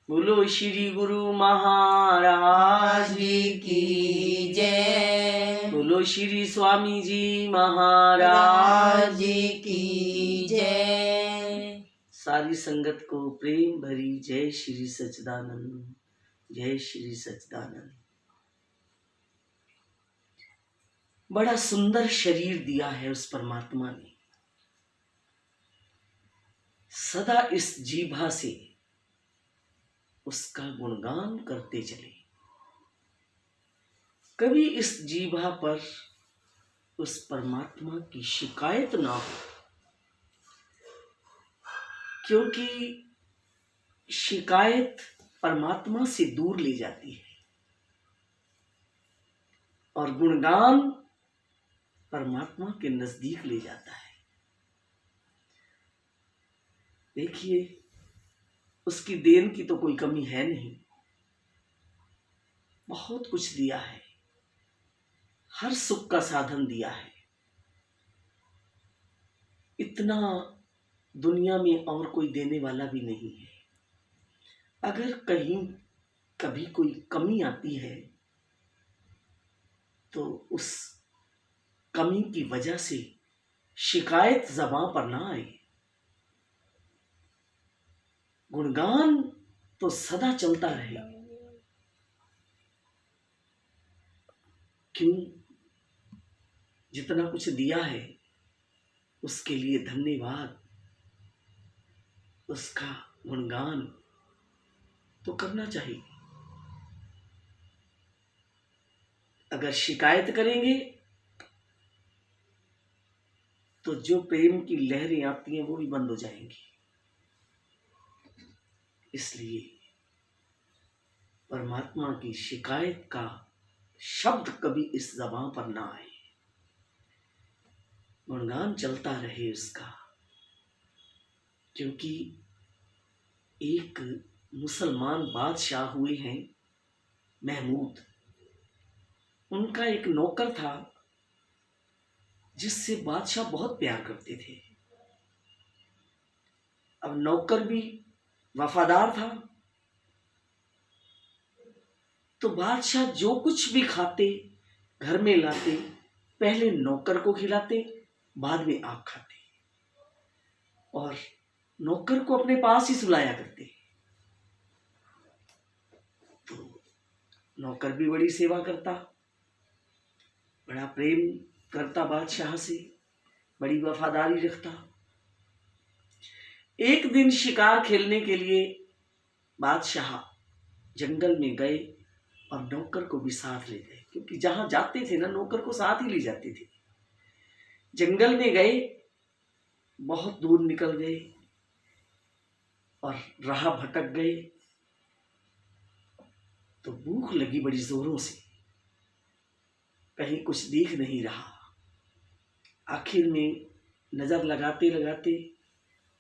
बोलो श्री गुरु महाराज की जय। बोलो श्री स्वामी जी महाराज की जय। सारी संगत को प्रेम भरी जय श्री सच्चिदानंद, जय श्री सच्चिदानंद। बड़ा सुंदर शरीर दिया है उस परमात्मा ने। सदा इस जीभा से उसका गुणगान करते चले। कभी इस जीभा पर उस परमात्मा की शिकायत ना हो, क्योंकि शिकायत परमात्मा से दूर ले जाती है और गुणगान परमात्मा के नजदीक ले जाता है। देखिए, उसकी देन की तो कोई कमी है नहीं, बहुत कुछ दिया है, हर सुख का साधन दिया है। इतना दुनिया में और कोई देने वाला भी नहीं है। अगर कहीं कभी कोई कमी आती है तो उस कमी की वजह से शिकायत ज़बां पर ना आए। गुणगान तो सदा चलता रहे। क्यों? जितना कुछ दिया है उसके लिए धन्यवाद, उसका गुणगान तो करना चाहिए। अगर शिकायत करेंगे तो जो प्रेम की लहरें आती हैं वो भी बंद हो जाएंगी। इसलिए परमात्मा की शिकायत का शब्द कभी इस ज़बां पर ना आए, गुणगान चलता रहे उसका। क्योंकि एक मुसलमान बादशाह हुए हैं महमूद, उनका एक नौकर था जिससे बादशाह बहुत प्यार करते थे। अब नौकर भी वफादार था, तो बादशाह जो कुछ भी खाते घर में लाते, पहले नौकर को खिलाते, बाद में आप खाते, और नौकर को अपने पास ही सुलाया करते। तो नौकर भी बड़ी सेवा करता, बड़ा प्रेम करता बादशाह से, बड़ी वफादारी रखता। एक दिन शिकार खेलने के लिए बादशाह जंगल में गए और नौकर को भी साथ ले गए, क्योंकि जहां जाते थे ना नौकर को साथ ही ले जाते थे। जंगल में गए, बहुत दूर निकल गए और राह भटक गए, तो भूख लगी बड़ी जोरों से, कहीं कुछ दिख नहीं रहा। आखिर में नजर लगाते लगाते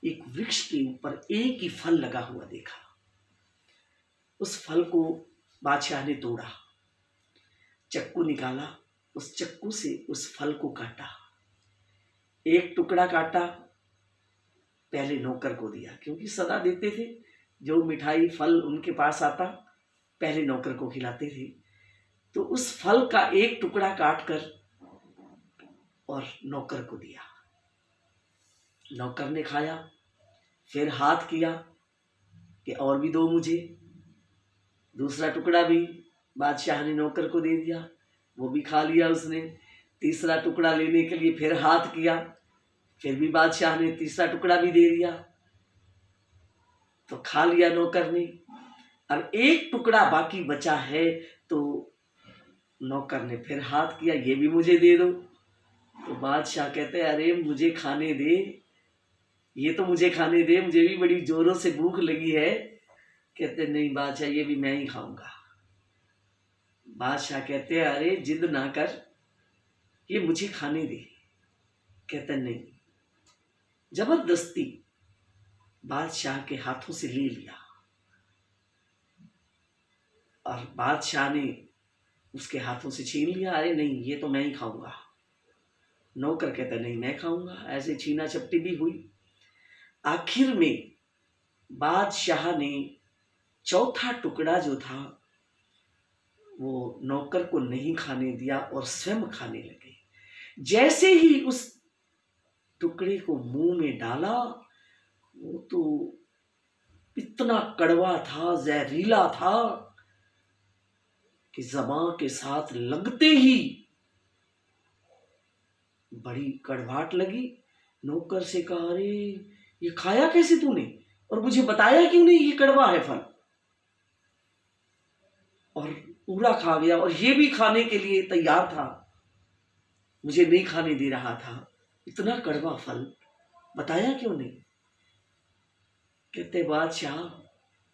एक वृक्ष के ऊपर एक ही फल लगा हुआ देखा। उस फल को बादशाह ने तोड़ा, चक्कू निकाला, उस चक्कू से उस फल को काटा। एक टुकड़ा काटा, पहले नौकर को दिया, क्योंकि सदा देते थे, जो मिठाई फल उनके पास आता पहले नौकर को खिलाते थे। तो उस फल का एक टुकड़ा काट कर और नौकर को दिया। नौकर ने खाया, फिर हाथ किया कि और भी दो मुझे। दूसरा टुकड़ा भी बादशाह ने नौकर को दे दिया, वो भी खा लिया उसने। तीसरा टुकड़ा लेने के लिए फिर हाथ किया, फिर भी बादशाह ने तीसरा टुकड़ा भी दे दिया, तो खा लिया नौकर ने। अब एक टुकड़ा बाकी बचा है, तो नौकर ने फिर हाथ किया, ये भी मुझे दे दो। तो बादशाह कहते अरे मुझे खाने दे, ये तो मुझे खाने दे, मुझे भी बड़ी जोरों से भूख लगी है। कहते नहीं बादशाह, ये भी मैं ही खाऊंगा। बादशाह कहते अरे जिद ना कर, ये मुझे खाने दे। कहते नहीं। जबरदस्ती बादशाह के हाथों से ले लिया और बादशाह ने उसके हाथों से छीन लिया। अरे नहीं, ये तो मैं ही खाऊंगा। नौकर कहता नहीं मैं खाऊंगा। ऐसे छीना चपटी भी हुई। आखिर में बादशाह ने चौथा टुकड़ा जो था वो नौकर को नहीं खाने दिया और स्वयं खाने लगे। जैसे ही उस टुकड़े को मुंह में डाला, वो तो इतना कड़वा था, जहरीला था कि ज़बान के साथ लगते ही बड़ी कड़वाहट लगी। नौकर से कहा, अरे ये खाया कैसे तूने, और मुझे बताया क्यों नहीं, ये कड़वा है फल। और पूरा खा गया, और ये भी खाने के लिए तैयार था, मुझे नहीं खाने दे रहा था। इतना कड़वा फल, बताया क्यों नहीं। कहते बादशाह,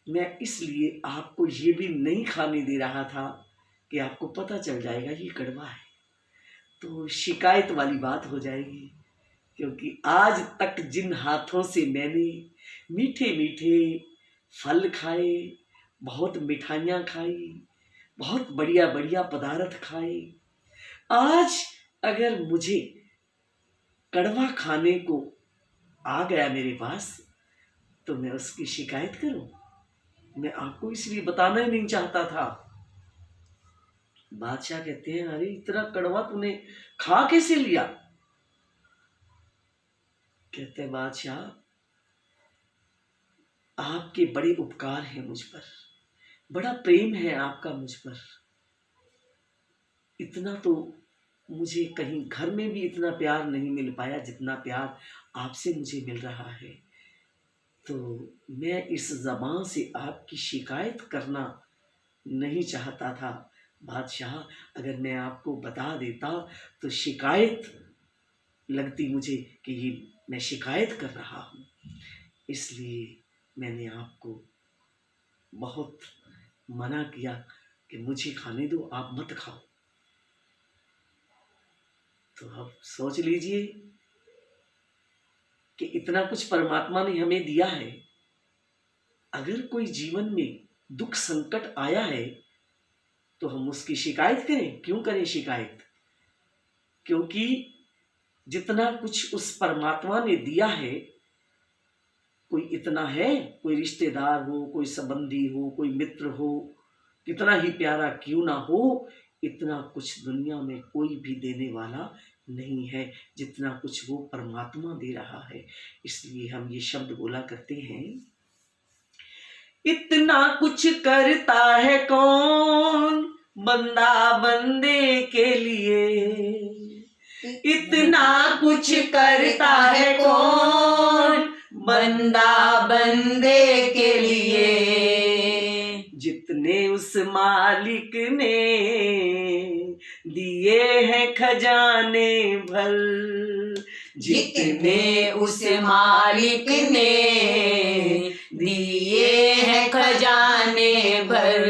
मैं इसलिए आपको ये भी नहीं खाने दे रहा था कि आपको पता चल जाएगा ये कड़वा है, तो शिकायत वाली बात हो जाएगी। क्योंकि आज तक जिन हाथों से मैंने मीठे मीठे फल खाए, बहुत मिठाइयाँ खाई, बहुत बढ़िया बढ़िया पदार्थ खाए, आज अगर मुझे कड़वा खाने को आ गया मेरे पास, तो मैं उसकी शिकायत करूं। मैं आपको इसलिए बताना ही नहीं चाहता था। बादशाह कहते हैं, अरे इतना कड़वा तूने खा कैसे लिया। कहते हैं बादशाह, आपके बड़े उपकार हैं मुझ पर, बड़ा प्रेम है आपका मुझ पर। इतना तो मुझे कहीं घर में भी इतना प्यार नहीं मिल पाया जितना प्यार आपसे मुझे मिल रहा है। तो मैं इस ज़बान से आपकी शिकायत करना नहीं चाहता था बादशाह। अगर मैं आपको बता देता तो शिकायत लगती मुझे कि ये मैं शिकायत कर रहा हूँ, इसलिए मैंने आपको बहुत मना किया कि मुझे खाने दो, आप मत खाओ। तो अब सोच लीजिए कि इतना कुछ परमात्मा ने हमें दिया है। अगर कोई जीवन में दुख संकट आया है तो हम उसकी शिकायत करें। क्यों करें शिकायत? क्योंकि जितना कुछ उस परमात्मा ने दिया है, कोई इतना है, कोई रिश्तेदार हो, कोई संबंधी हो, कोई मित्र हो, कितना ही प्यारा क्यों ना हो, इतना कुछ दुनिया में कोई भी देने वाला नहीं है जितना कुछ वो परमात्मा दे रहा है। इसलिए हम ये शब्द बोला करते हैं, इतना कुछ करता है कौन बंदा बंदे के लिए, इतना कुछ करता है कौन बंदा बंदे के लिए, जितने उस मालिक ने दिए हैं खजाने भर, जितने उस मालिक ने दिए हैं खजाने भर,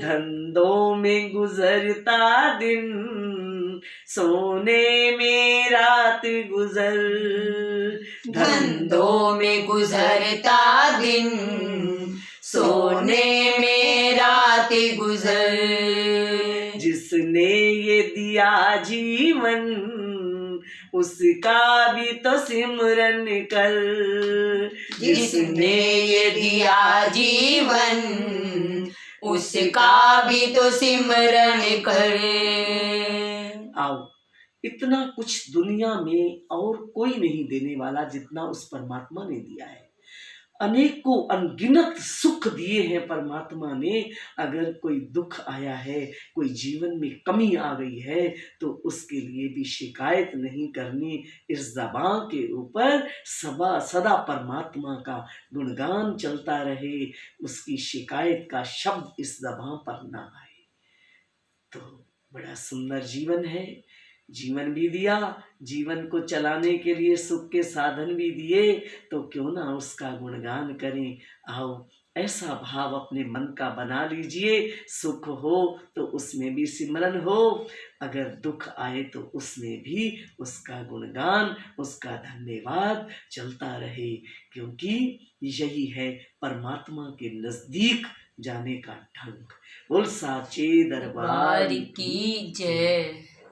धंधों में गुजरता दिन, सोने में रात गुजर, धंधों में गुजरता दिन, सोने में रात गुजर, जिसने ये दिया जीवन उसका भी तो सिमरन कर, जिसने ये दिया जीवन उसका भी तो सिमरन कर। आओ, इतना कुछ दुनिया में और कोई नहीं देने वाला जितना उस परमात्मा ने दिया है। अनेकों अनगिनत सुख दिए हैं परमात्मा ने। अगर कोई दुख आया है, कोई जीवन में कमी आ गई है, तो उसके लिए भी शिकायत नहीं करनी। इस ज़बान के ऊपर सदा परमात्मा का गुणगान चलता रहे, उसकी शिकायत का शब्द इस ज़बान पर ना आए। तो बड़ा सुंदर जीवन है। जीवन भी दिया, जीवन को चलाने के लिए सुख के साधन भी दिए, तो क्यों ना उसका गुणगान करें। आओ, ऐसा भाव अपने मन का बना लीजिए। सुख हो तो उसमें भी सिमरन हो, अगर दुख आए तो उसमें भी उसका गुणगान, उसका धन्यवाद चलता रहे, क्योंकि यही है परमात्मा के नजदीक जाने का ढंग। बोल साचे दरबार की जय।